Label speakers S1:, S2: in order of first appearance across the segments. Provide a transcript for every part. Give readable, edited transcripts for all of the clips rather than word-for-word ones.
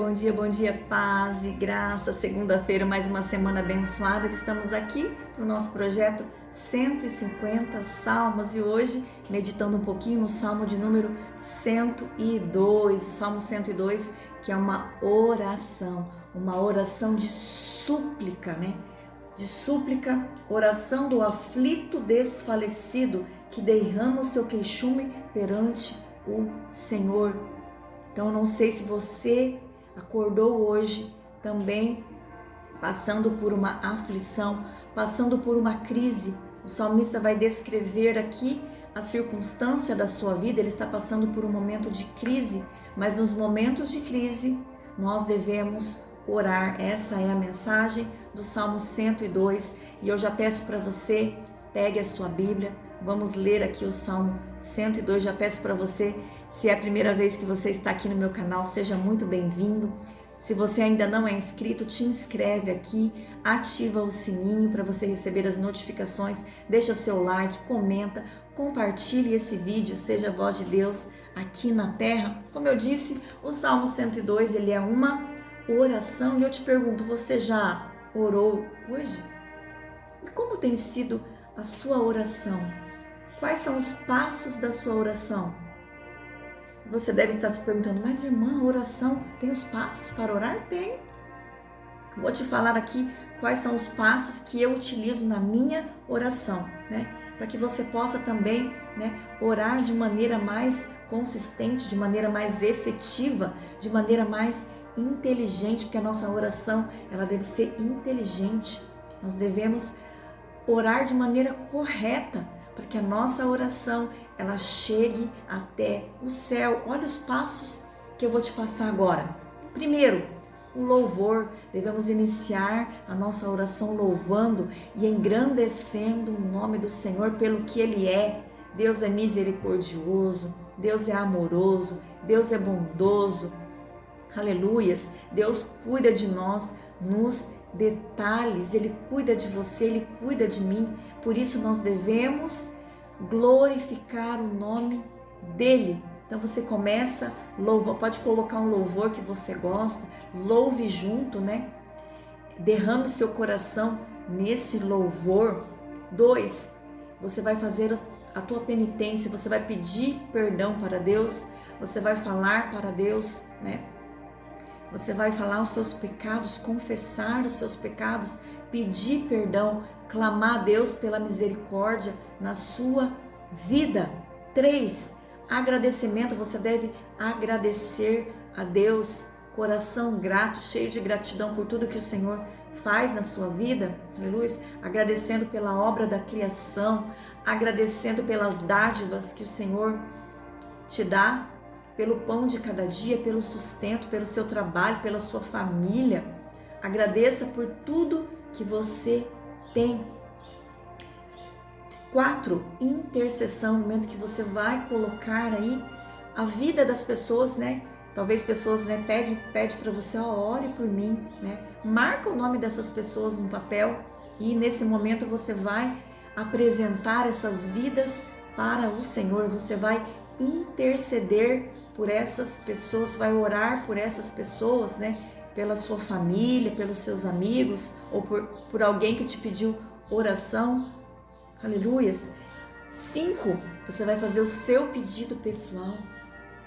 S1: bom dia, paz e graça. Segunda-feira, mais uma semana abençoada que estamos aqui no nosso projeto 150 Salmos e hoje meditando um pouquinho no Salmo de número 102, Salmo 102, que é uma oração de súplica, né? De súplica, oração do aflito desfalecido que derrama o seu queixume perante o Senhor. Então, eu não sei se você acordou hoje também passando por uma aflição, passando por uma crise. O salmista vai descrever aqui a circunstância da sua vida, ele está passando por um momento de crise, mas nos momentos de crise nós devemos orar. Essa é a mensagem do Salmo 102 e eu já peço para você, pegue a sua Bíblia, vamos ler aqui o Salmo 102, já peço para você, se é a primeira vez que você está aqui no meu canal, seja muito bem-vindo. Se você ainda não é inscrito, te inscreve aqui, ativa o sininho para você receber as notificações, deixa seu like, comenta, compartilhe esse vídeo, seja a voz de Deus aqui na terra. Como eu disse, o Salmo 102, ele é uma oração e eu te pergunto, você já orou hoje? E como tem sido a sua oração? Quais são os passos da sua oração? Você deve estar se perguntando, mas irmã, a oração tem os passos para orar? Tem. Vou te falar aqui quais são os passos que eu utilizo na minha oração, né? Para que você possa também, né, orar de maneira mais consistente, de maneira mais efetiva, de maneira mais inteligente, porque a nossa oração, ela deve ser inteligente. Nós devemos orar de maneira correta, para que a nossa oração ela chegue até o céu. Olha os passos que eu vou te passar agora. Primeiro, o louvor. Devemos iniciar a nossa oração louvando e engrandecendo o nome do Senhor pelo que Ele é. Deus é misericordioso, Deus é amoroso, Deus é bondoso. Aleluias! Deus cuida de nós nos detalhes, Ele cuida de você, Ele cuida de mim, por isso nós devemos glorificar o nome dEle. Então você começa, louva, pode colocar um louvor que você gosta, louve junto, né? Derrame seu coração nesse louvor. 2, você vai fazer a tua penitência, você vai pedir perdão para Deus, você vai falar para Deus, né? Você vai falar os seus pecados, confessar os seus pecados, pedir perdão, clamar a Deus pela misericórdia na sua vida. 3, agradecimento. Você deve agradecer a Deus, coração grato, cheio de gratidão por tudo que o Senhor faz na sua vida. Aleluia. Agradecendo pela obra da criação, agradecendo pelas dádivas que o Senhor te dá, pelo pão de cada dia, pelo sustento, pelo seu trabalho, pela sua família. Agradeça por tudo que você tem. 4, intercessão, no momento que você vai colocar aí a vida das pessoas, né? Talvez pessoas, né, pede para você, ore por mim, né? Marca o nome dessas pessoas no papel e nesse momento você vai apresentar essas vidas para o Senhor, você vai interceder por essas pessoas, vai orar por essas pessoas, né? Pela sua família, pelos seus amigos ou por alguém que te pediu oração. Aleluias. 5, você vai fazer o seu pedido pessoal.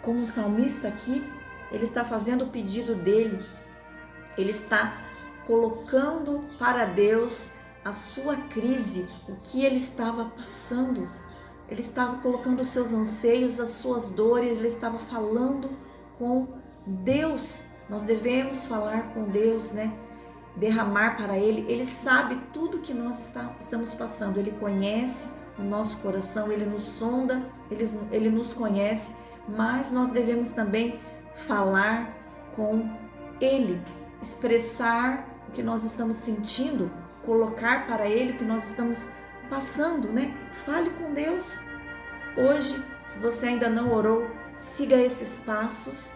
S1: Como o salmista aqui, ele está fazendo o pedido dele. Ele está colocando para Deus a sua crise, o que ele estava passando. Ele estava colocando os seus anseios, as suas dores, ele estava falando com Deus. Nós devemos falar com Deus, né? Derramar para Ele. Ele sabe tudo que nós estamos passando. Ele conhece o nosso coração, Ele nos sonda, Ele nos conhece, mas nós devemos também falar com Ele, expressar o que nós estamos sentindo, colocar para Ele o que nós estamos passando, né? Fale com Deus. Hoje, se você ainda não orou, siga esses passos.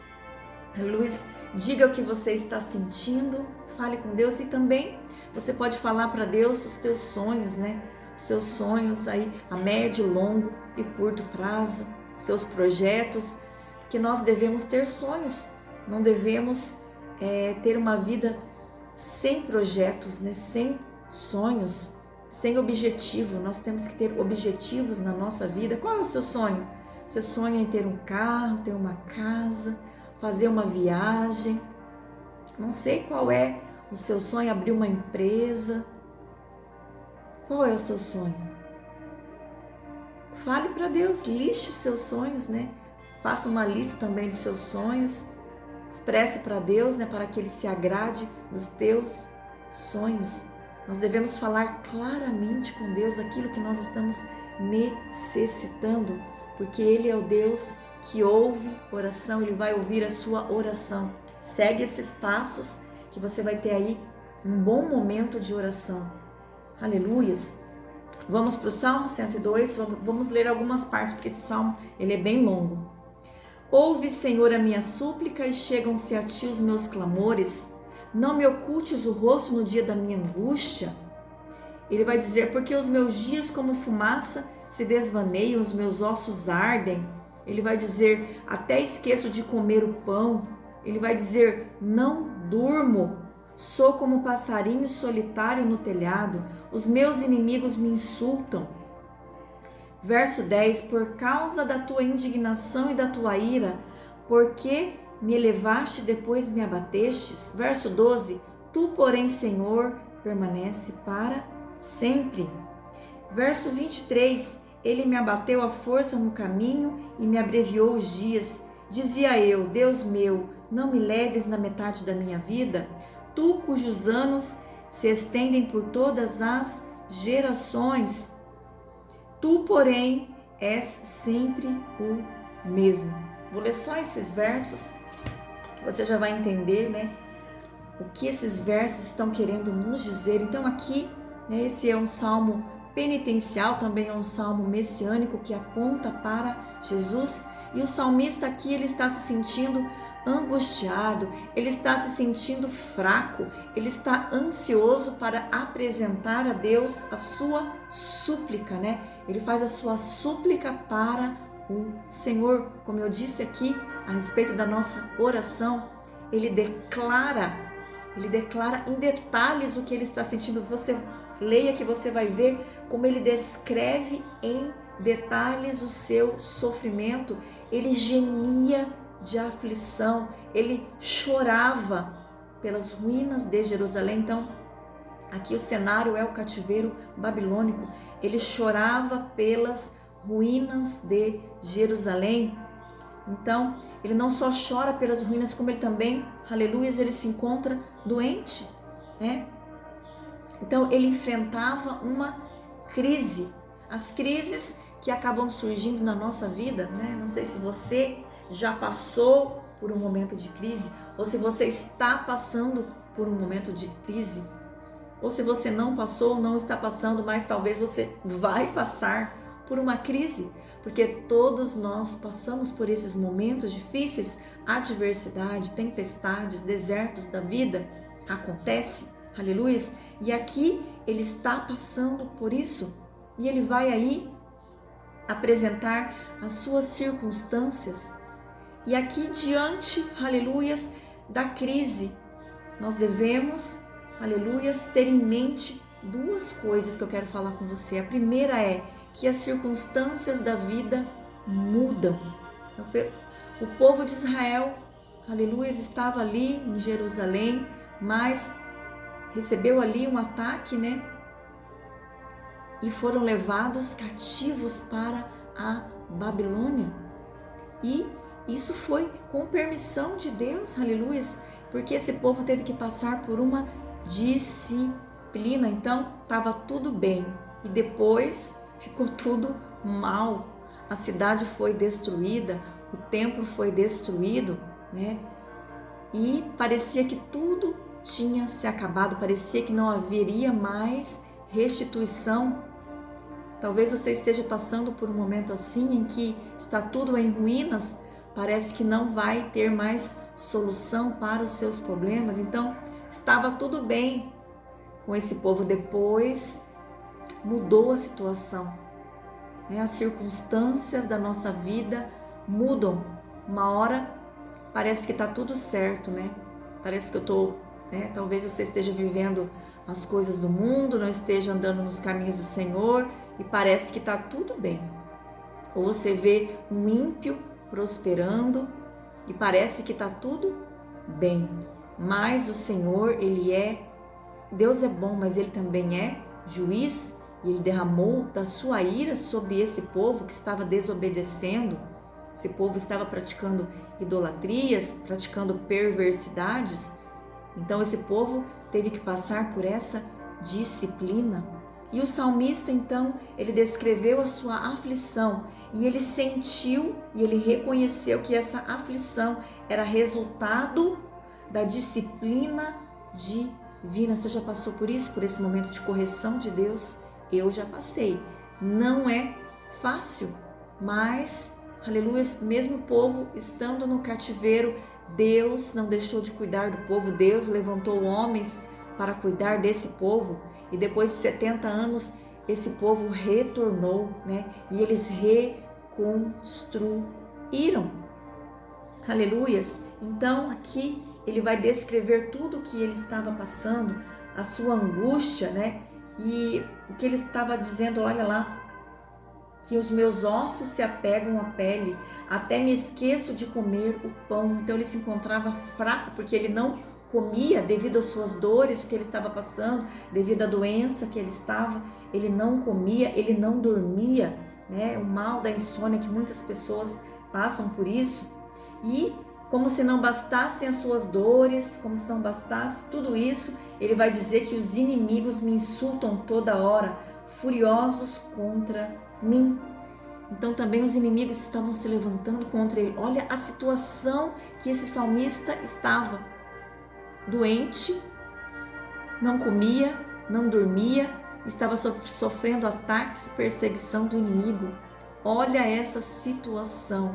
S1: Luiz, diga o que você está sentindo, fale com Deus e também você pode falar para Deus os teus sonhos, né? Seus sonhos aí a médio, longo e curto prazo, seus projetos, que nós devemos ter sonhos, não devemos ter uma vida sem projetos, né? Sem sonhos, sem objetivo. Nós temos que ter objetivos na nossa vida. Qual é o seu sonho? Você sonha em ter um carro, ter uma casa, fazer uma viagem? Não sei qual é o seu sonho, abrir uma empresa. Qual é o seu sonho? Fale para Deus, liste os seus sonhos, né? Faça uma lista também dos seus sonhos. Expresse para Deus, né? Para que Ele se agrade dos teus sonhos. Nós devemos falar claramente com Deus aquilo que nós estamos necessitando, porque Ele é o Deus que ouve oração, Ele vai ouvir a sua oração. Segue esses passos que você vai ter aí um bom momento de oração. Aleluias! Vamos para o Salmo 102, vamos ler algumas partes, porque esse Salmo ele é bem longo. Ouve, Senhor, a minha súplica e chegam-se a Ti os meus clamores. Não me ocultes o rosto no dia da minha angústia. Ele vai dizer, porque os meus dias como fumaça se desvaneiam, os meus ossos ardem. Ele vai dizer, até esqueço de comer o pão. Ele vai dizer, não durmo, sou como passarinho solitário no telhado, os meus inimigos me insultam. Verso 10, por causa da tua indignação e da tua ira, porque me elevaste e depois me abatestes. Verso 12, tu, porém, Senhor, permanece para sempre. Verso 23, ele me abateu a força no caminho e me abreviou os dias. Dizia eu, Deus meu, não me leves na metade da minha vida, tu cujos anos se estendem por todas as gerações. Tu, porém, és sempre o mesmo. Vou ler só esses versos, que você já vai entender, né? O que esses versos estão querendo nos dizer. Então aqui, né, esse é um salmo penitencial, também é um salmo messiânico que aponta para Jesus. E o salmista aqui, ele está se sentindo angustiado, ele está se sentindo fraco, ele está ansioso para apresentar a Deus a sua súplica, né? Ele faz a sua súplica para o Senhor. Como eu disse aqui a respeito da nossa oração, ele declara em detalhes o que ele está sentindo. Você leia que você vai ver como ele descreve em detalhes o seu sofrimento. Ele gemia de aflição, ele chorava pelas ruínas de Jerusalém. Então, aqui o cenário é o cativeiro babilônico. Ele chorava pelas ruínas de Jerusalém. Então, ele não só chora pelas ruínas, como ele também, aleluia, ele se encontra doente, né? Então, ele enfrentava uma crise. As crises que acabam surgindo na nossa vida, né? Não sei se você já passou por um momento de crise, ou se você está passando por um momento de crise, ou se você não passou, não está passando, mas talvez você vai passar por uma crise, porque todos nós passamos por esses momentos difíceis, adversidade, tempestades, desertos da vida, acontece, aleluia, e aqui ele está passando por isso, e ele vai aí apresentar as suas circunstâncias. E aqui diante, aleluias, da crise, nós devemos, aleluias, ter em mente duas coisas que eu quero falar com você. A primeira é que as circunstâncias da vida mudam. O povo de Israel, aleluias, estava ali em Jerusalém, mas recebeu ali um ataque, né? E foram levados cativos para a Babilônia. E isso foi com permissão de Deus, aleluia, porque esse povo teve que passar por uma disciplina. Então, estava tudo bem e depois ficou tudo mal. A cidade foi destruída, o templo foi destruído, né? E parecia que tudo tinha se acabado, parecia que não haveria mais restituição. Talvez você esteja passando por um momento assim, em que está tudo em ruínas, parece que não vai ter mais solução para os seus problemas. Então, estava tudo bem com esse povo, depois mudou a situação, né? As circunstâncias da nossa vida mudam. Uma hora parece que está tudo certo, né? parece que eu estou, talvez você esteja vivendo as coisas do mundo, não esteja andando nos caminhos do Senhor e parece que está tudo bem. Ou você vê um ímpio prosperando e parece que está tudo bem. Mas o Senhor, Deus é bom, mas Ele também é juiz, e Ele derramou da sua ira sobre esse povo que estava desobedecendo. Esse povo estava praticando idolatrias, praticando perversidades. Então esse povo teve que passar por essa disciplina. E o salmista, então, ele descreveu a sua aflição e ele sentiu e ele reconheceu que essa aflição era resultado da disciplina divina. Você já passou por isso, por esse momento de correção de Deus? Eu já passei. Não é fácil, mas, aleluia, mesmo o povo estando no cativeiro, Deus não deixou de cuidar do povo. Deus levantou homens para cuidar desse povo. E depois de 70 anos, esse povo retornou, E eles reconstruíram. Aleluias. Então, aqui ele vai descrever tudo o que ele estava passando, a sua angústia, E o que ele estava dizendo, olha lá, que os meus ossos se apegam à pele, até me esqueço de comer o pão. Então ele se encontrava fraco, porque ele não comia devido às suas dores, o que ele estava passando, devido à doença que ele estava. Ele não comia, ele não dormia, O mal da insônia, que muitas pessoas passam por isso. E como se não bastassem as suas dores, como se não bastasse tudo isso, ele vai dizer que os inimigos me insultam toda hora, furiosos contra mim. Então também os inimigos estavam se levantando contra ele. Olha a situação que esse salmista estava. Doente, não comia, não dormia, estava sofrendo ataques, perseguição do inimigo. Olha essa situação.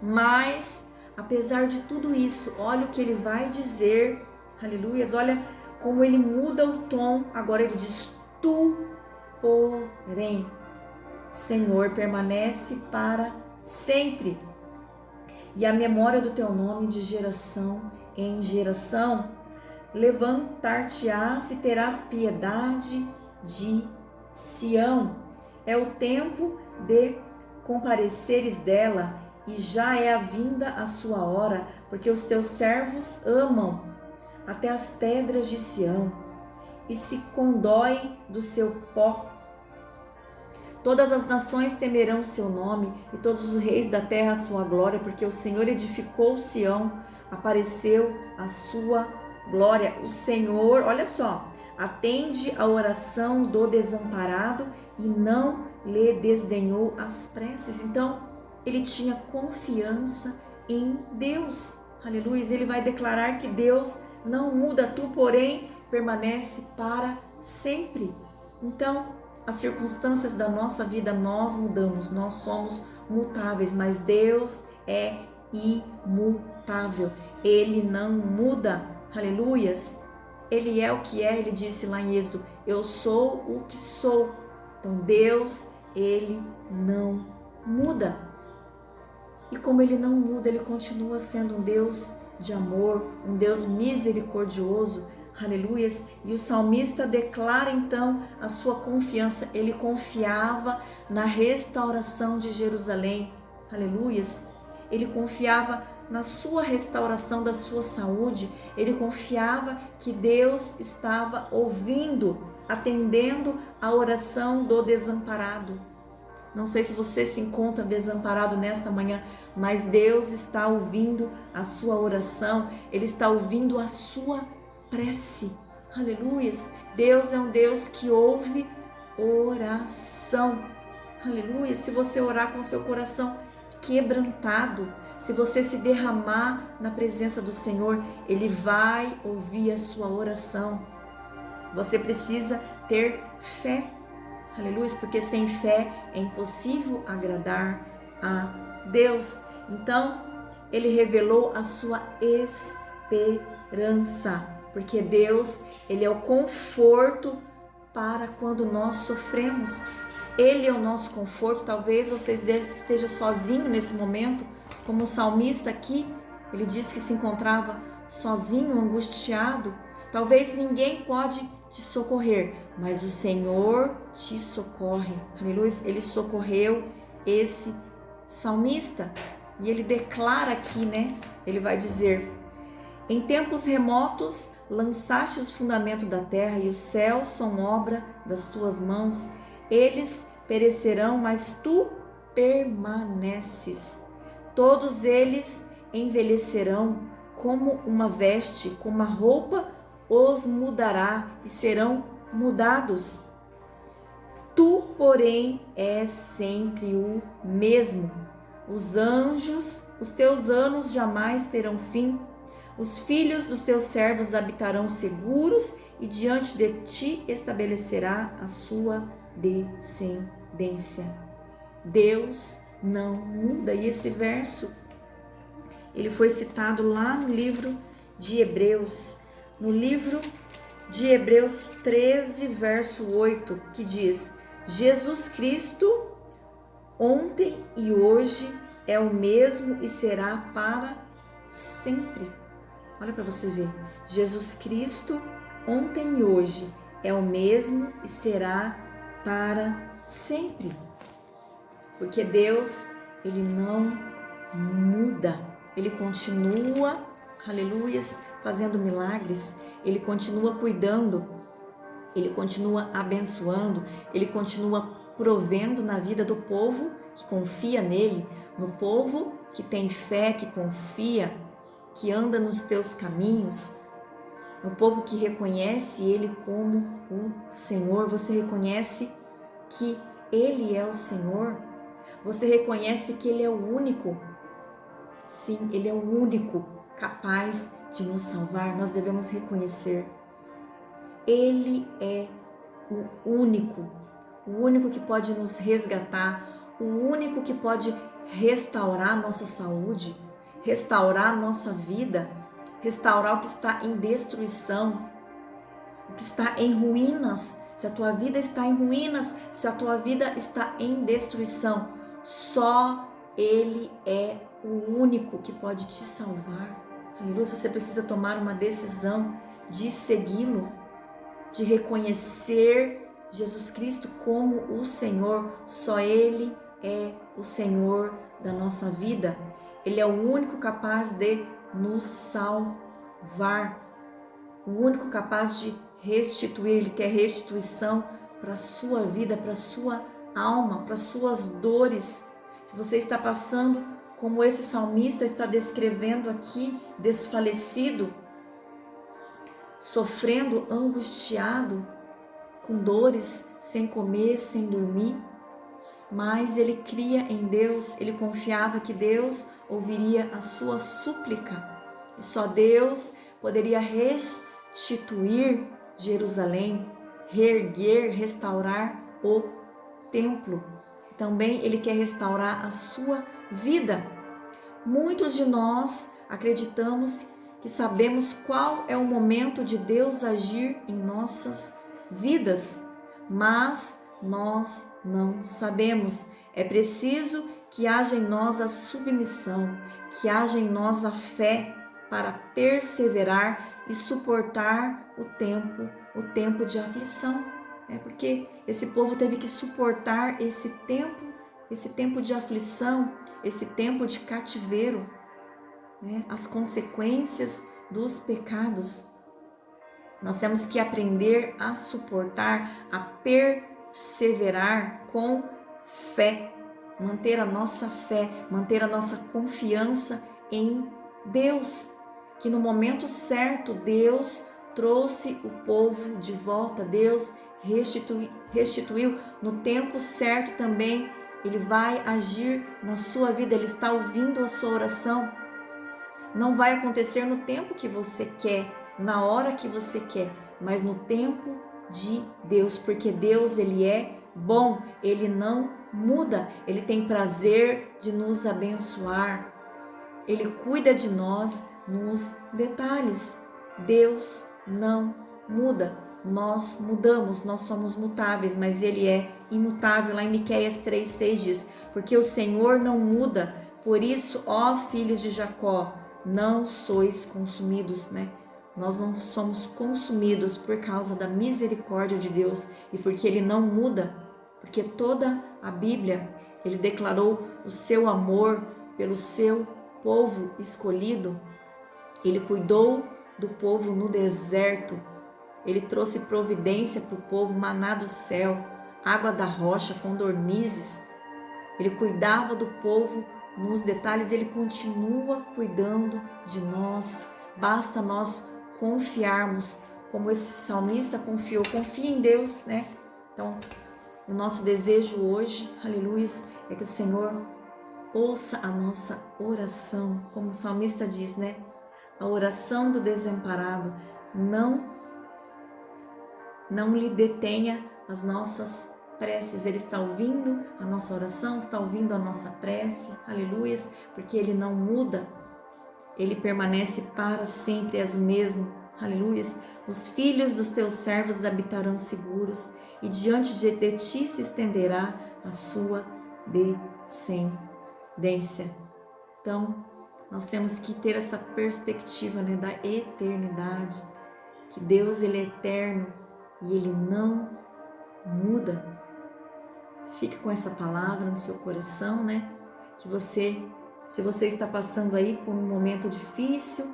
S1: Mas, apesar de tudo isso, olha o que ele vai dizer. Aleluias, olha como ele muda o tom. Agora ele diz: tu, porém, Senhor, permanece para sempre, e a memória do teu nome de geração em geração. Levantar-te-ás e terás piedade de Sião. É o tempo de compareceres dela, e já é a vinda a sua hora, porque os teus servos amam até as pedras de Sião e se condoem do seu pó. Todas as nações temerão o seu nome, e todos os reis da terra a sua glória, porque o Senhor edificou Sião, apareceu a sua glória. O Senhor, olha só, atende a oração do desamparado e não lhe desdenhou as preces. Então, ele tinha confiança em Deus. Aleluia. Ele vai declarar que Deus não muda, tu, porém, permanece para sempre. Então, as circunstâncias da nossa vida nós mudamos, nós somos mutáveis, mas Deus é imutável. Ele não muda. Aleluias. Ele é o que é, ele disse lá em Êxodo: eu sou o que sou. Então Deus, ele não muda. E como ele não muda, ele continua sendo um Deus de amor, um Deus misericordioso. Aleluias. E o salmista declara então a sua confiança. Ele confiava na restauração de Jerusalém. Aleluias. Ele confiava na sua restauração da sua saúde. Ele confiava que Deus estava ouvindo, atendendo a oração do desamparado. Não sei se você se encontra desamparado nesta manhã, mas Deus está ouvindo a sua oração. Ele está ouvindo a sua prece. Aleluias. Deus é um Deus que ouve oração. Aleluia. Se você orar com seu coração quebrantado, se você se derramar na presença do Senhor, Ele vai ouvir a sua oração. Você precisa ter fé. Aleluia, porque sem fé é impossível agradar a Deus. Então, Ele revelou a sua esperança, porque Deus, Ele é o conforto para quando nós sofremos. Ele é o nosso conforto. Talvez você esteja sozinho nesse momento, como o salmista aqui, ele disse que se encontrava sozinho, angustiado. Talvez ninguém pode te socorrer, mas o Senhor te socorre. Aleluia. Ele socorreu esse salmista. E ele declara aqui, né? Ele vai dizer: em tempos remotos lançaste os fundamentos da terra, e os céus são obra das tuas mãos. Eles perecerão, mas tu permaneces. Todos eles envelhecerão como uma veste, como uma roupa os mudará e serão mudados. Tu, porém, és sempre o mesmo. Os anjos, os teus anos jamais terão fim. Os filhos dos teus servos habitarão seguros, e diante de ti estabelecerá a sua descendência. Deus não muda. E esse verso, ele foi citado lá no livro de Hebreus, no livro de Hebreus 13, verso 8, que diz: Jesus Cristo, ontem e hoje, é o mesmo e será para sempre. Olha para você ver. Jesus Cristo, ontem e hoje, é o mesmo e será para sempre. Porque Deus, Ele não muda. Ele continua, aleluias, fazendo milagres. Ele continua cuidando. Ele continua abençoando. Ele continua provendo na vida do povo que confia nele, no povo que tem fé, que confia, que anda nos teus caminhos, no povo que reconhece Ele como o Senhor. Você reconhece que Ele é o Senhor? Você reconhece que Ele é o único? Sim, Ele é o único capaz de nos salvar. Nós devemos reconhecer. Ele é o único que pode nos resgatar, o único que pode restaurar nossa saúde, restaurar nossa vida, restaurar o que está em destruição, o que está em ruínas. Se a tua vida está em ruínas, se a tua vida está em destruição, só Ele é o único que pode te salvar. Aleluia. Você precisa tomar uma decisão de segui-lo, de reconhecer Jesus Cristo como o Senhor. Só Ele é o Senhor da nossa vida. Ele é o único capaz de nos salvar, o único capaz de restituir. Ele quer restituição para a sua vida, para a sua alma, para as suas dores. Se você está passando, como esse salmista está descrevendo aqui, desfalecido, sofrendo, angustiado, com dores, sem comer, sem dormir, mas ele cria em Deus, ele confiava que Deus ouviria a sua súplica, e só Deus poderia restituir Jerusalém, reerguer, restaurar o templo. Também ele quer restaurar a sua vida. Muitos de nós acreditamos que sabemos qual é o momento de Deus agir em nossas vidas, mas nós não sabemos. É preciso que haja em nós a submissão, que haja em nós a fé para perseverar e suportar o tempo de aflição. Porque esse povo teve que suportar esse tempo de aflição, esse tempo de cativeiro, as consequências dos pecados. Nós temos que aprender a suportar, a perseverar com fé, manter a nossa fé, manter a nossa confiança em Deus, que no momento certo Deus trouxe o povo de volta, Deus restituiu no tempo certo também. Ele vai agir na sua vida, Ele está ouvindo a sua oração. Não vai acontecer no tempo que você quer, na hora que você quer, mas no tempo de Deus, porque Deus, Ele é bom, Ele não muda, Ele tem prazer de nos abençoar, Ele cuida de nós nos detalhes. Deus não muda, nós mudamos, nós somos mutáveis, mas Ele é imutável. Lá em Miqueias 3,6 diz: porque o Senhor não muda, por isso, ó filhos de Jacó, não sois consumidos, né? Nós não somos consumidos por causa da misericórdia de Deus e porque Ele não muda, porque toda a Bíblia, Ele declarou o seu amor pelo seu povo escolhido. Ele cuidou do povo no deserto, Ele trouxe providência para o povo, maná do céu, água da rocha, codornizes. Ele cuidava do povo nos detalhes, Ele continua cuidando de nós. Basta nós confiarmos, como esse salmista confiou. Confia em Deus, né? Então, o nosso desejo hoje, aleluia, é que o Senhor ouça a nossa oração. Como o salmista diz, né? A oração do desamparado não lhe detenha as nossas preces. Ele está ouvindo a nossa oração, está ouvindo a nossa prece, aleluia, porque Ele não muda, Ele permanece para sempre, és o mesmo, aleluia. Os filhos dos teus servos habitarão seguros e diante de ti se estenderá a sua descendência. Então, nós temos que ter essa perspectiva, né, da eternidade, que Deus, Ele é eterno e Ele não muda. Fique com essa palavra no seu coração, né? Que você, se você está passando aí por um momento difícil,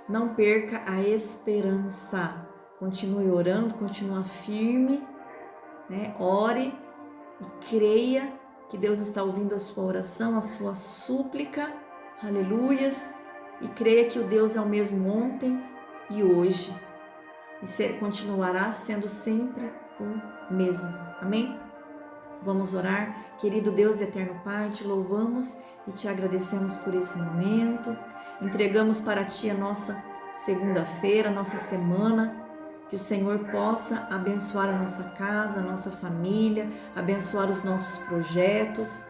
S1: não perca a esperança. Continue orando, continue firme, né? Ore e creia que Deus está ouvindo a sua oração, a sua súplica, aleluias, e creia que o Deus é o mesmo ontem e hoje, e continuará sendo sempre o mesmo. Amém? Vamos orar. Querido Deus e eterno Pai, te louvamos e te agradecemos por esse momento. Entregamos para ti a nossa segunda-feira, a nossa semana. Que o Senhor possa abençoar a nossa casa, a nossa família, abençoar os nossos projetos.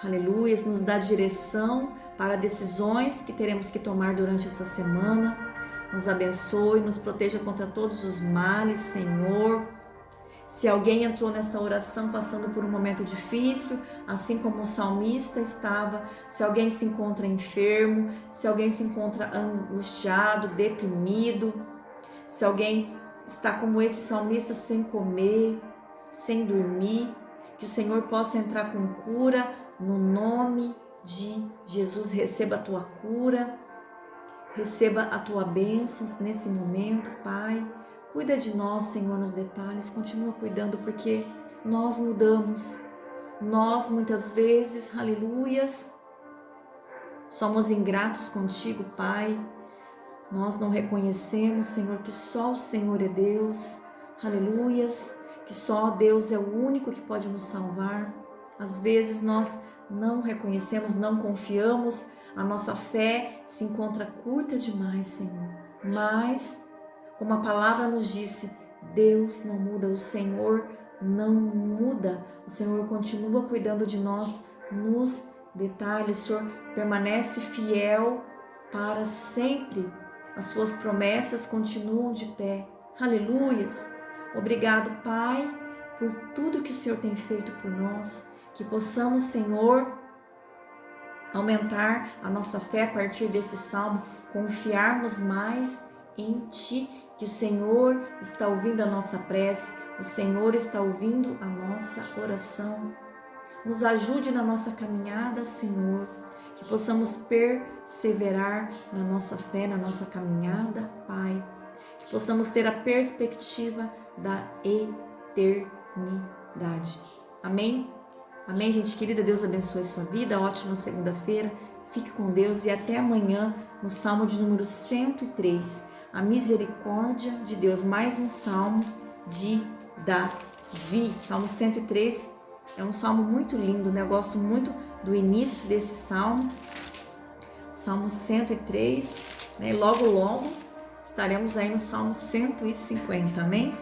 S1: Aleluia, nos dá direção para decisões que teremos que tomar durante essa semana. Nos abençoe, nos proteja contra todos os males, Senhor. Se alguém entrou nessa oração passando por um momento difícil, assim como o salmista estava, se alguém se encontra enfermo, se alguém se encontra angustiado, deprimido, se alguém está como esse salmista sem comer, sem dormir, que o Senhor possa entrar com cura no nome de Jesus. Receba a tua cura, receba a tua bênção nesse momento, Pai. Cuida de nós, Senhor, nos detalhes, continua cuidando, porque nós mudamos. Nós, muitas vezes, aleluias, somos ingratos contigo, Pai. Nós não reconhecemos, Senhor, que só o Senhor é Deus, aleluias, que só Deus é o único que pode nos salvar. Às vezes nós não reconhecemos, não confiamos, a nossa fé se encontra curta demais, Senhor, mas como a palavra nos disse, Deus não muda, o Senhor não muda, o Senhor continua cuidando de nós nos detalhes, o Senhor permanece fiel para sempre, as suas promessas continuam de pé, aleluias. Obrigado, Pai, por tudo que o Senhor tem feito por nós, que possamos, Senhor, aumentar a nossa fé a partir desse salmo, confiarmos mais em Ti, que o Senhor está ouvindo a nossa prece, o Senhor está ouvindo a nossa oração. Nos ajude na nossa caminhada, Senhor, que possamos perseverar na nossa fé, na nossa caminhada, Pai, que possamos ter a perspectiva da eternidade. Amém? Amém, gente querida, Deus abençoe a sua vida, ótima segunda-feira, fique com Deus e até amanhã no Salmo de número 103. A misericórdia de Deus, mais um salmo de Davi. Salmo 103 é um salmo muito lindo, né? Eu gosto muito do início desse salmo. Salmo 103, né? Logo estaremos aí no Salmo 150, amém?